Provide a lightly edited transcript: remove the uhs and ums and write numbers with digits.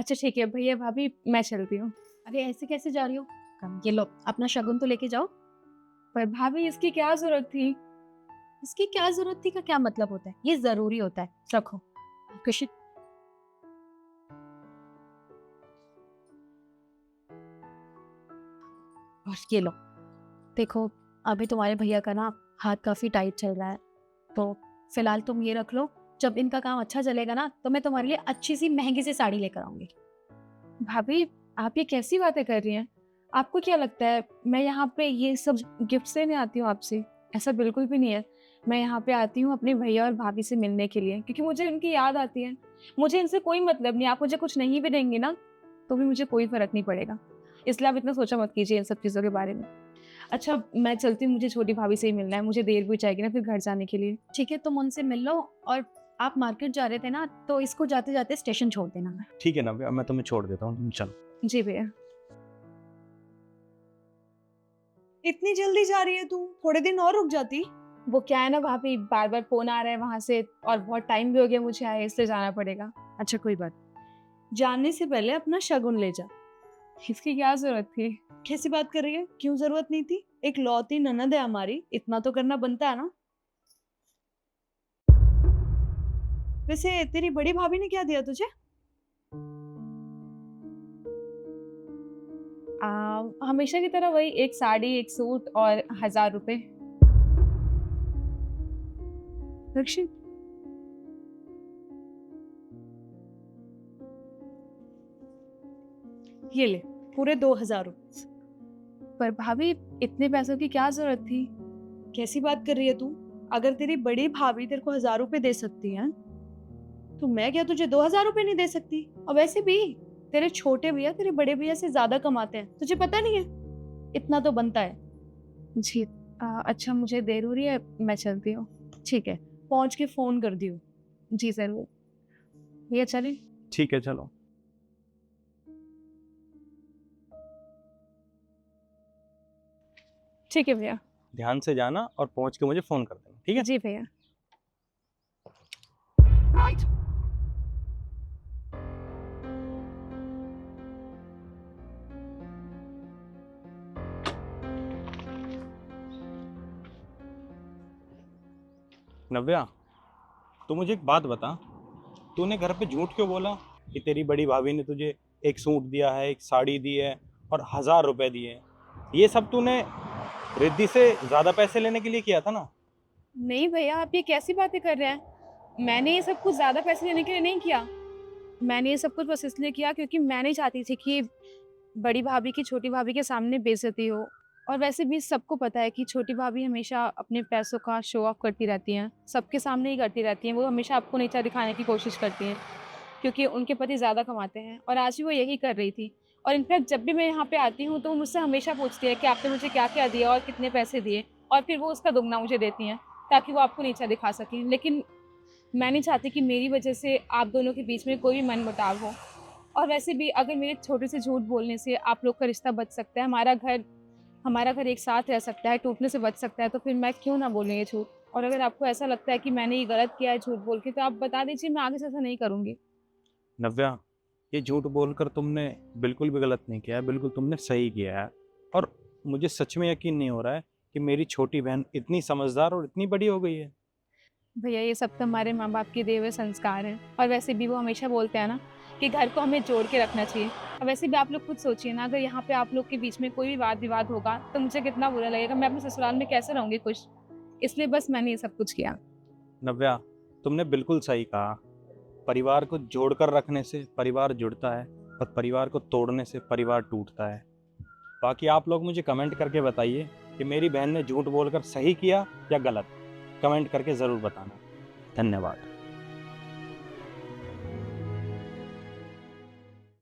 अच्छा ठीक है भैया भाभी, मैं चलती हूँ। अरे ऐसे कैसे जा रही हो? कम ये लो, अपना शगुन तो लेके जाओ। पर भाभी इसकी क्या ज़रूरत थी? इसकी क्या जरूरत थी का क्या मतलब होता है? ये जरूरी होता है। रखो। कृषि। और ये लो। देखो, अभी तुम्हारे भैया का ना हाथ काफी टाइट चल रहा है, तो फिलहाल तुम ये रख लो। जब इनका काम अच्छा चलेगा ना, तो मैं तुम्हारे लिए अच्छी सी महंगी सी साड़ी लेकर आऊंगी। भाभी, आप ये कैसी बातें कर रही हैं? आपको क्या लगता है मैं यहाँ पे ये सब गिफ्ट लेने आती हूँ आपसे? ऐसा बिल्कुल भी नहीं है। मैं यहाँ पे आती हूँ अपने भैया और भाभी से मिलने के लिए, क्योंकि मुझे उनकी याद आती है। मुझे इनसे कोई मतलब नहीं, आप मुझे कुछ नहीं भी देंगे ना, तो भी मुझे कोई फ़र्क नहीं पड़ेगा। इसलिए आप इतना सोचा मत कीजिए इन सब चीज़ों के बारे में। अच्छा, मैं चलती हूँ, मुझे छोटी भाभी से ही मिलना है, मुझे देर भी हो जाएगी ना फिर घर जाने के लिए। ठीक है, तुम उनसे मिल लो। और आप मार्केट जा रहे थे ना, तो इसको जाते जाते स्टेशन छोड़ देना। ठीक है नव्या, मैं तुम्हें छोड़ देता हूँ, तुम चलो। जी भैया। इतनी जल्दी जा रही है तू? थोड़े दिन और रुक जाती। वो क्या है ना भाभी, बार-बार फ़ोन आ रहा है वहाँ से और बहुत टाइम भी हो गया मुझे आए, इसलिए जाना पड़ेगा। अच्छा कोई बात, जाने से पहले अपना शगुन ले जा। इसकी क्या ज़रूरत थी? कैसी बात कर रही है? क्यों जरूरत नहीं थी? एक लौती ननद है हमारी, इतना तो करना बनता है ना। वैसे तेरी बड़ी भाभी ने क्या दिया तुझे? हमेशा की तरह वही एक साड़ी, एक सूट और 1000 रुपए। दक्षिण। ये ले, पूरे 2000 रुपए। पर भाभी, इतने पैसों की क्या ज़रूरत थी? कैसी बात कर रही है तू? अगर तेरी बड़ी भाभी तेरे को 1000 रुपए दे सकती है, तो मैं क्या तुझे 2000 रुपए नहीं दे सकती? और वैसे भी तेरे छोटे भैया तेरे बड़े भैया से ज्यादा कमाते हैं, तुझे पता नहीं है? इतना तो बनता है। जी। अच्छा मुझे देर हो रही है, मैं चलती हूँ। ठीक है, पहुंच के फोन कर दियो। जी ज़रूर। भैया चलें? ठीक है चलो। ठीक है भैया। ध्यान से जाना और पहुंच के मुझे फोन कर देना, ठीक है? जी भैया। नव्या, तू मुझे एक बात बता, तूने घर पे झूठ क्यों बोला कि तेरी बड़ी भाभी ने तुझे एक सूट दिया है, एक साड़ी दी है और 1000 रुपए दिए हैं? ये सब तूने रिद्धि से ज्यादा पैसे लेने के लिए किया था ना? नहीं भैया, आप ये कैसी बातें कर रहे हैं? मैंने ये सब कुछ ज़्यादा पैसे लेने के लिए नहीं किया। मैंने ये सब कुछ बस इसलिए किया क्योंकि मैं नहीं चाहती थी कि बड़ी भाभी की छोटी भाभी के सामने बेइज्जती हो। और वैसे भी सबको पता है कि छोटी भाभी हमेशा अपने पैसों का शो ऑफ करती रहती हैं, सबके सामने ही करती रहती हैं। वो हमेशा आपको नीचा दिखाने की कोशिश करती हैं, क्योंकि उनके पति ज़्यादा कमाते हैं और आज भी वो यही कर रही थी। और इनफैक्ट जब भी मैं यहाँ पे आती हूँ, तो वो मुझसे हमेशा पूछती है कि आपने मुझे क्या-क्या दिया और कितने पैसे दिए, और फिर वो उसका दुगना मुझे देती हैं, ताकि वो आपको नीचा दिखा सकें। लेकिन मैं नहीं चाहती कि मेरी वजह से आप दोनों के बीच में कोई भी मनमुटाव हो। और वैसे भी अगर मेरे छोटे से झूठ बोलने से आप लोग का रिश्ता बच सकता है, हमारा घर एक साथ रह सकता है, टूटने से बच सकता है, तो फिर मैं क्यों ना बोलूँ ये झूठ? और अगर आपको ऐसा लगता है कि मैंने ये गलत किया है झूठ बोल के, तो आप बता दीजिए, मैं आगे से ऐसा नहीं करूँगी। नव्या, ये झूठ बोलकर तुमने बिल्कुल भी गलत नहीं किया है, बिल्कुल तुमने सही किया है। और मुझे सच में यकीन नहीं हो रहा है कि मेरी छोटी बहन इतनी समझदार और इतनी बड़ी हो गई है। भैया ये सब तो हमारे माँ-बाप के दिए हुए संस्कार हैं, और वैसे भी वो हमेशा बोलते हैं ना कि घर को हमें जोड़ के रखना चाहिए। और वैसे भी आप लोग खुद सोचिए ना, अगर यहाँ पे आप लोग के बीच में कोई भी वाद-विवाद होगा, तो मुझे कितना बुरा लगेगा, मैं अपने ससुराल में कैसे रहूँगी खुश? इसलिए बस मैंने ये सब कुछ किया। नव्या, तुमने बिल्कुल सही कहा। परिवार को जोड़कर रखने से परिवार जुड़ता है, और परिवार को तोड़ने से परिवार टूटता है। बाकी आप लोग मुझे कमेंट करके बताइए कि मेरी बहन ने झूठ बोलकर सही किया या गलत। कमेंट करके ज़रूर बताना। धन्यवाद।